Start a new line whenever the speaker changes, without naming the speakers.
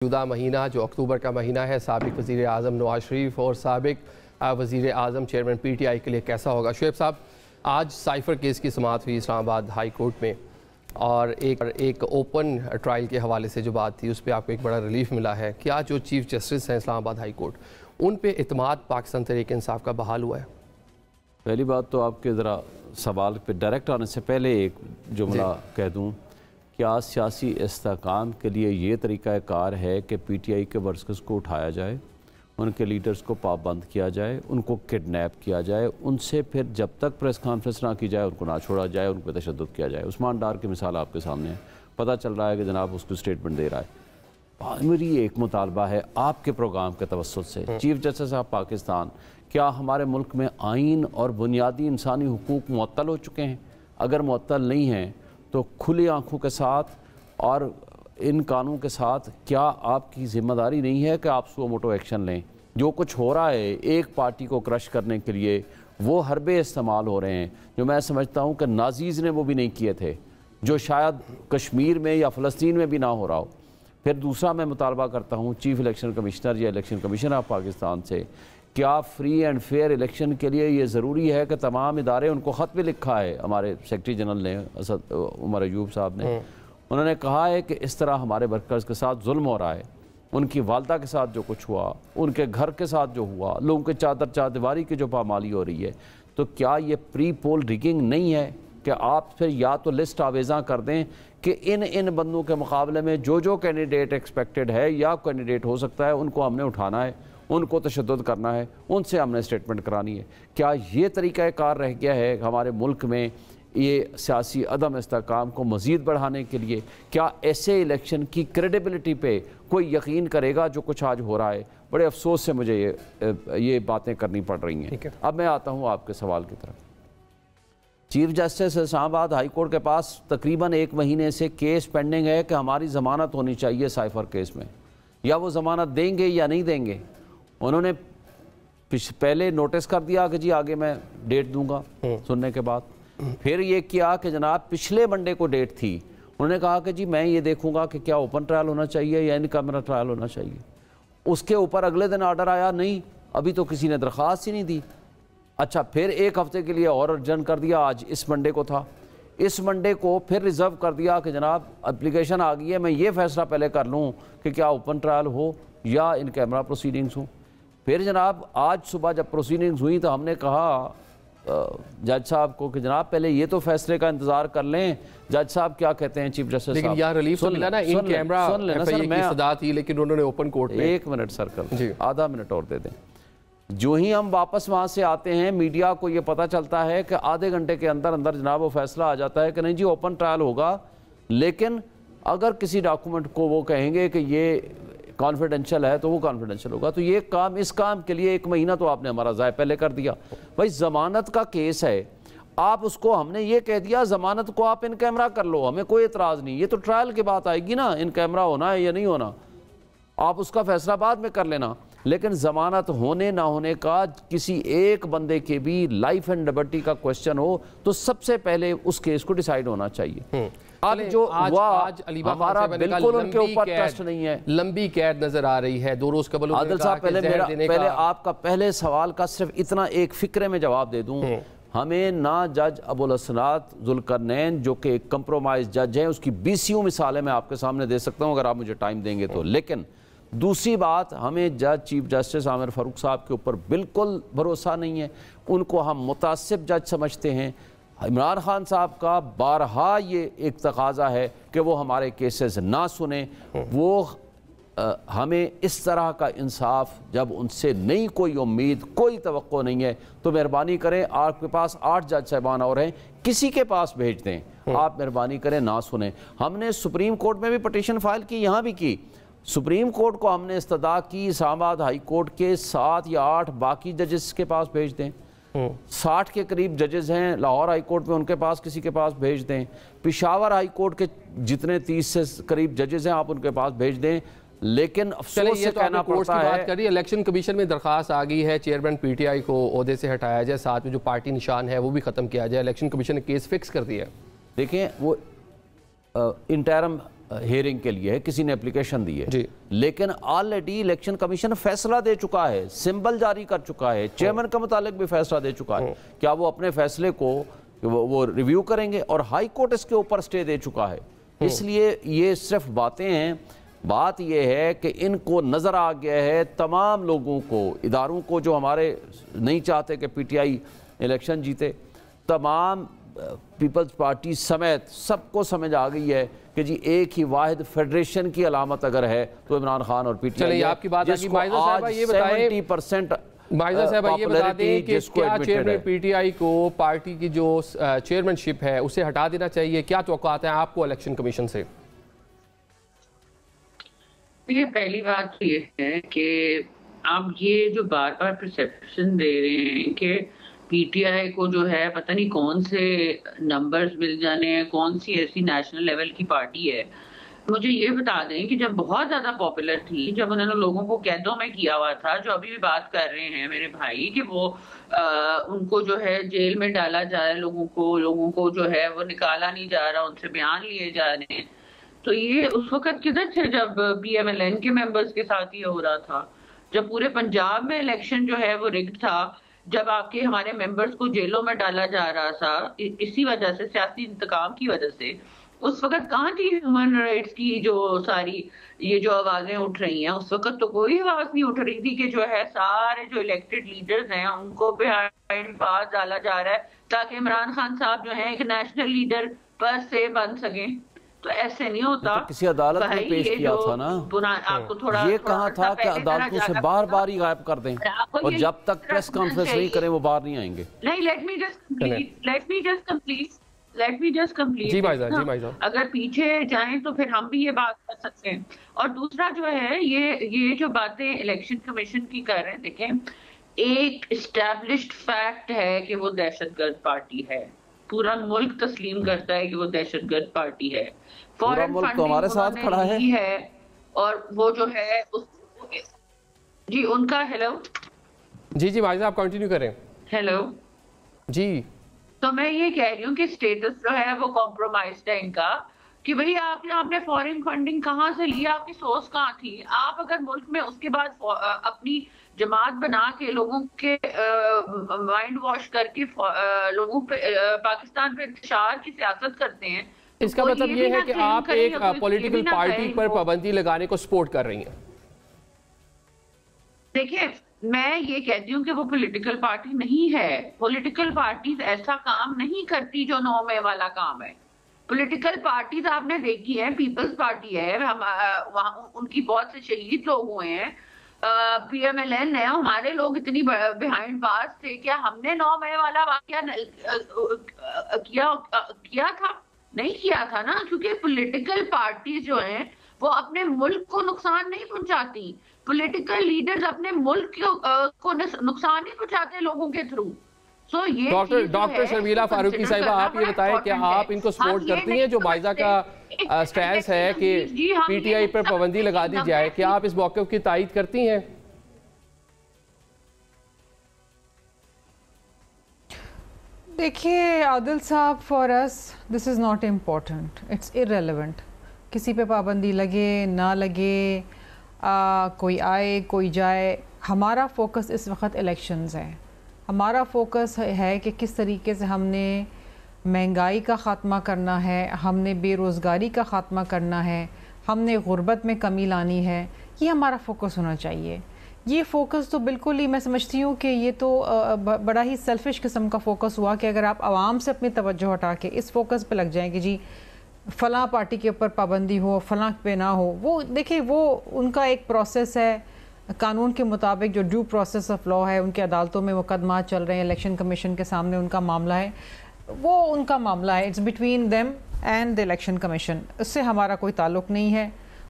मौजूदा महीना जो अक्टूबर का महीना है साबिक वज़ीर आज़म नवाज शरीफ और साबिक वज़ीर आज़म चेयरमैन PTI के लिए कैसा होगा। शुएब साहब, आज साइफ़र केस की समाअत हुई इस्लामाबाद हाई कोर्ट में और एक ओपन ट्रायल के हवाले से जो बात थी उस पर आपको एक बड़ा रिलीफ मिला है। क्या जो चीफ़ जस्टिस हैं इस्लामाबाद हाई कोर्ट उन पे इत्मीनान पाकिस्तान तहरीक इंसाफ का बहाल हुआ है?
पहली बात तो आपके ज़रा सवाल पे डायरेक्ट आने से पहले एक जुमला कह दूँ, क्या सियासी इस्तेहकाम के लिए ये तरीक़ाकार है कि PTI के वर्कर्स को उठाया जाए, उनके लीडर्स को पाबंद किया जाए, उनको किडनैप किया जाए, उनसे फिर जब तक प्रेस कॉन्फ्रेंस ना की जाए उनको ना छोड़ा जाए, उन पर तशद्दुद किया जाए। उस्मान डार की मिसाल आपके सामने है, पता चल रहा है कि जनाब उसको स्टेटमेंट दे रहा है। मेरी एक मुतालबा है आपके प्रोग्राम के तवस्सुत से, चीफ जस्टिस ऑफ पाकिस्तान, क्या हमारे मुल्क में आइन और बुनियादी इंसानी हुकूक मुअत्तल हो चुके हैं? अगर मुअत्तल नहीं हैं तो खुली आंखों के साथ और इन कानून के साथ क्या आपकी ज़िम्मेदारी नहीं है कि आप सो मोटो एक्शन लें? जो कुछ हो रहा है एक पार्टी को क्रश करने के लिए वो हरबे इस्तेमाल हो रहे हैं जो मैं समझता हूँ कि नाज़ीज़ ने वो भी नहीं किए थे, जो शायद कश्मीर में या फ़लस्तीन में भी ना हो रहा हो। फिर दूसरा मैं मुतालबा करता हूँ चीफ़ इलेक्शन कमिश्नर या इलेक्शन कमीशन ऑफ पाकिस्तान से, क्या फ्री एंड फेयर इलेक्शन के लिए ये ज़रूरी है कि तमाम इदारे, उनको ख़त भी लिखा है हमारे सेक्रेटरी जनरल ने, असद उमर अयूब साहब ने, उन्होंने कहा है कि इस तरह हमारे वर्कर्स के साथ जुल्म हो रहा है, उनकी वालदा के साथ जो कुछ हुआ, उनके घर के साथ जो हुआ, लोगों के चादर चारदीवारी की जो पामाली हो रही है, तो क्या ये प्री पोल रिगिंग नहीं है कि आप फिर या तो लिस्ट आवेज़ा कर दें कि इन बंदों के मुकाबले में जो कैंडिडेट एक्सपेक्टेड है या कैंडिडेट हो सकता है उनको हमने उठाना है, उनको तशद्दुद करना है, उनसे हमने स्टेटमेंट करानी है। क्या ये तरीक़ाकार रह गया है हमारे मुल्क में ये सियासी अदम इस्तेहकाम को मज़ीद बढ़ाने के लिए? क्या ऐसे इलेक्शन की क्रेडिबिलिटी पे कोई यकीन करेगा जो कुछ आज हो रहा है? बड़े अफसोस से मुझे ये बातें करनी पड़ रही हैं। अब मैं आता हूँ आपके सवाल की तरफ। Chief justice Islamabad high court के पास तकरीबन 1 महीने से केस पेंडिंग है कि हमारी ज़मानत होनी चाहिए साइफ़र केस में, या वो ज़मानत देंगे या नहीं देंगे। उन्होंने पहले नोटिस कर दिया कि जी आगे मैं डेट दूंगा सुनने के बाद, फिर ये किया कि जनाब पिछले मंडे को डेट थी, उन्होंने कहा कि जी मैं ये देखूंगा कि क्या ओपन ट्रायल होना चाहिए या इन कैमरा ट्रायल होना चाहिए। उसके ऊपर अगले दिन आर्डर आया, नहीं अभी तो किसी ने दरख्वास्त ही नहीं दी। अच्छा, फिर 1 हफ्ते के लिए और अर्जन कर दिया, आज इस मंडे को था, इस मंडे को फिर रिज़र्व कर दिया कि जनाब एप्लीकेशन आ गई है, मैं ये फैसला पहले कर लूँ कि क्या ओपन ट्रायल हो या इन कैमरा प्रोसीडिंग्स हो। फिर जनाब आज सुबह जब प्रोसीडिंग्स हुई तो हमने कहा जज साहब को कि जनाब पहले ये तो फैसले का इंतजार कर लें, जज साहब क्या कहते हैं चीफ जस्टिस साहब।
लेकिन यार रिलीफ तो मिला ना, इन कैमरा FIA की सदा थी लेकिन उन्होंने ओपन कोर्ट में।
1 मिनट सर्कल, आधा मिनट और दे दें। जो ही हम वापस वहाँ से आते हैं मीडिया को ये पता चलता है कि आधे घंटे के अंदर अंदर जनाब वो फैसला आ जाता है कि नहीं जी ओपन ट्रायल होगा, लेकिन अगर किसी डॉक्यूमेंट को वो कहेंगे कि ये कॉन्फिडेंशियल है तो वो कॉन्फिडेंशियल होगा। तो ये काम, इस काम के लिए 1 महीना तो आपने हमारा ज़ाय पहले कर दिया। भाई ज़मानत का केस है, आप उसको, हमने ये कह दिया ज़मानत को आप इन कैमरा कर लो, हमें कोई एतराज़ नहीं, ये तो ट्रायल की बात आएगी ना, इन कैमरा होना है या नहीं होना, आप उसका फैसला बाद में कर लेना। लेकिन ज़मानत होने ना होने का किसी एक बंदे के भी लाइफ एंड लिबर्टी का क्वेश्चन हो तो सबसे पहले उस केस को डिसाइड होना चाहिए। अब जो आज हमारा बिल्कुल उनके ऊपर ट्रस्ट नहीं है, लंबी कैद नजर आ रही है 2 रोज कबल। आदिल साहब पहले आपका पहले सवाल का सिर्फ इतना एक फिक्रे में जवाब दे दूं, हमें ना जज अबुल हसनात जुल्करनैन जो कि कंप्रोमाइज जज हैं उसकी 20 मिसालें मैं आपके सामने दे सकता हूं अगर आप मुझे टाइम देंगे तो। लेकिन दूसरी बात, हमें जज चीफ जस्टिस आमिर फारूक साहब के ऊपर बिल्कुल भरोसा नहीं है, उनको हम मुतासिब जज समझते हैं। इमरान खान साहब का बारहा ये एक तकाजा है कि वो हमारे केसेस ना सुने, वो हमें इस तरह का इंसाफ जब उनसे नहीं कोई उम्मीद, कोई तवक्को नहीं है तो मेहरबानी करें, आपके पास 8 जज साहबान और हैं, किसी के पास भेज दें, आप मेहरबानी करें ना सुने। हमने सुप्रीम कोर्ट में भी पटिशन फाइल की, यहाँ भी की, सुप्रीम कोर्ट को हमने इस्तदा की इस्लामाबाद हाई कोर्ट के 7 या 8 बाकी जजेस के पास भेज दें। 60 के करीब जजेस हैं लाहौर हाई कोर्ट में, उनके पास किसी के पास भेज दें। पेशावर हाई कोर्ट के जितने 30 से करीब जजेस हैं आप उनके पास भेज दें। लेकिन अफसोस से कहना पड़ता है, बात करिए,
इलेक्शन कमीशन में दरखास्त आ गई है चेयरमैन PTI को ओहदे से हटाया जाए, साथ में जो पार्टी निशान है वो भी खत्म किया जाए। इलेक्शन कमीशन ने केस फिक्स कर दिया है।
देखें वो इंटरम ہیئرنگ کے لیے ہے، کسی نے اپلیکیشن دی ہے
جی،
لیکن آلریڈی الیکشن کمیشن فیصلہ دے چکا ہے، سمبل جاری کر چکا ہے، چیئرمین کا متعلق بھی فیصلہ دے چکا ہے. کیا وہ اپنے فیصلے کو وہ ریویو کریں گے؟ اور ہائی کورٹ اس کے اوپر سٹے دے چکا ہے. اس لیے یہ صرف باتیں ہیں. بات یہ ہے کہ ان کو نظر آ گیا ہے، تمام لوگوں کو، اداروں کو جو ہمارے نہیں چاہتے کہ پی ٹی آئی الیکشن جیتے، تمام پیپلز پارٹی سمیت سب کو سمجھ آ گئی ہے کہ جی ایک ہی واحد فیڈریشن کی علامت اگر ہے تو عمران خان اور پی ٹی آئی ہے،
آپ کی بات
جس کو آج 70%
مائزہ صاحبہ یہ بتا دیں کہ کیا چیئرمین پی ٹی آئی کو پارٹی کی جو چیئرمین شپ ہے اسے ہٹا دینا چاہیے؟ کیا توقعات ہیں آپ کو الیکشن کمیشن سے؟
یہ پہلی بات تو یہ ہے کہ آپ یہ جو بار بار پرسیپشن دے رہے ہیں کہ پی ٹی آئی کو جو ہے پتہ نہیں کون سے نمبرز مل جانے ہیں، کون سی ایسی نیشنل لیول کی پارٹی ہے. مجھے یہ بتا دیں کہ جب بہت زیادہ پاپولر تھی، جب انہوں نے لوگوں کو قیدوں میں کیا ہوا تھا، جو ابھی بھی بات کر رہے ہیں میرے بھائی کہ وہ ان کو جو ہے جیل میں ڈالا جا رہا ہے، لوگوں کو جو ہے وہ نکالا نہیں جا رہا، ان سے بیان لیے جا رہے ہیں. تو یہ اس وقت کدھر تھے جب پی ایم ایل این کے ممبرز کے ساتھ یہ ہو رہا تھا، جب پورے پنجاب میں الیکشن جو ہے وہ رگڈ تھا، جب آپ کے ہمارے ممبرز کو جیلوں میں ڈالا جا رہا تھا اسی وجہ سے، سیاسی انتقام کی وجہ سے. اس وقت کہاں تھی ہیومن رائٹس کی جو ساری یہ جو آوازیں اٹھ رہی ہیں؟ اس وقت تو کوئی آواز نہیں اٹھ رہی تھی کہ جو ہے سارے جو الیکٹڈ لیڈرز ہیں ان کو بیہائنڈ بارز ڈالا جا رہا ہے تاکہ عمران خان صاحب جو ہیں ایک نیشنل لیڈر پر سے بن سکیں. تو ایسے نہیں ہوتا.
کسی عدالت میں پیش کیا تھا نا، یہ کہا تھا کہ عدالتوں سے بار بار ہی غائب کر دیں اور جب تک پریس کانفرنس نہیں کریں وہ باہر نہیں آئیں گے.
نہیں، لیٹ می جسٹ کمپلیٹ.
جی بھائی
اگر پیچھے جائیں تو پھر ہم بھی یہ بات کر سکتے ہیں. اور دوسرا جو ہے یہ جو باتیں الیکشن کمیشن کی کر رہے ہیں، دیکھیں ایک اسٹیبلشڈ فیکٹ ہے کہ وہ دہشت گرد پارٹی ہے. پورا ملک تسلیم کرتا ہے کہ وہ دہشت گرد پارٹی ہے.
پورا ملک تو ہمارے ساتھ کھڑا ہے.
اور وہ جو ہے جی ان کا ہیلو
جی بھائی صاحب کنٹینیو کریں.
ہیلو
جی،
تو میں یہ کہہ رہی ہوں کہ سٹیٹس جو ہے وہ کمپرومائزڈ ہے ان کا کہ بھئی آپ نے فورن فنڈنگ کہاں سے لی، آپ کی سورس کہاں تھی؟ آپ اگر ملک میں اس کے بعد اپنی جماعت بنا کے لوگوں کے مائنڈ واش کر کے لوگوں پہ پاکستان پہ انتشار کی سیاست کرتے ہیں،
اس کا مطلب یہ ہے کہ آپ ایک پولیٹیکل پارٹی پر پابندی لگانے کو سپورٹ کر رہی ہیں.
دیکھیں میں یہ کہتی ہوں کہ وہ پولیٹیکل پارٹی نہیں ہے. پولیٹیکل پارٹیز ایسا کام نہیں کرتی جو 9 مئی والا کام ہے. پولیٹیکل پارٹیز آپ نے دیکھی ہے، پیپلز پارٹی ہے، ان کی بہت سے شہید لوگ ہوئے ہیں. پی ایم ایل این ہے، ہمارے لوگ اتنی بیہائنڈ بارز تھے. کیا ہم نے 9 مئی والا واقعہ کیا تھا؟ نہیں کیا تھا نا، کیونکہ پولیٹیکل پارٹیز جو ہیں وہ اپنے ملک کو نقصان نہیں پہنچاتی. پولیٹیکل لیڈرز اپنے ملک کو نقصان نہیں پہنچاتے لوگوں کے تھرو.
ڈاکٹر شرمیلا فاروقی صاحبہ، آپ یہ بتائیں کہ آپ ان کو سپورٹ کرتی ہیں جو مائزہ کا سٹینس ہے کہ پی ٹی آئی پر پابندی لگا دی جائے؟ کیا آپ اس موقف کی تائید کرتی ہیں؟
دیکھیے عادل صاحب، for us this is not important, it's irrelevant. کسی پہ پابندی لگے نہ لگے، کوئی آئے کوئی جائے، ہمارا فوکس اس وقت الیکشنز ہیں. ہمارا فوکس ہے کہ کس طریقے سے ہم نے مہنگائی کا خاتمہ کرنا ہے، ہم نے بے روزگاری کا خاتمہ کرنا ہے، ہم نے غربت میں کمی لانی ہے. یہ ہمارا فوکس ہونا چاہیے. یہ فوکس تو بالکل ہی میں سمجھتی ہوں کہ یہ تو بڑا ہی سیلفش قسم کا فوکس ہوا کہ اگر آپ عوام سے اپنی توجہ ہٹا کے اس فوکس پہ لگ جائیں کہ جی فلاں پارٹی کے اوپر پابندی ہو، فلاں پہ نہ ہو. وہ دیکھیں وہ ان کا ایک پروسیس ہے، قانون کے مطابق جو ڈیو پروسیس آف لا ہے، ان کے عدالتوں میں مقدمات چل رہے ہیں، الیکشن کمیشن کے سامنے ان کا معاملہ ہے، وہ ان کا معاملہ ہے. It's between them and the election commission. اس سے ہمارا کوئی تعلق نہیں ہے.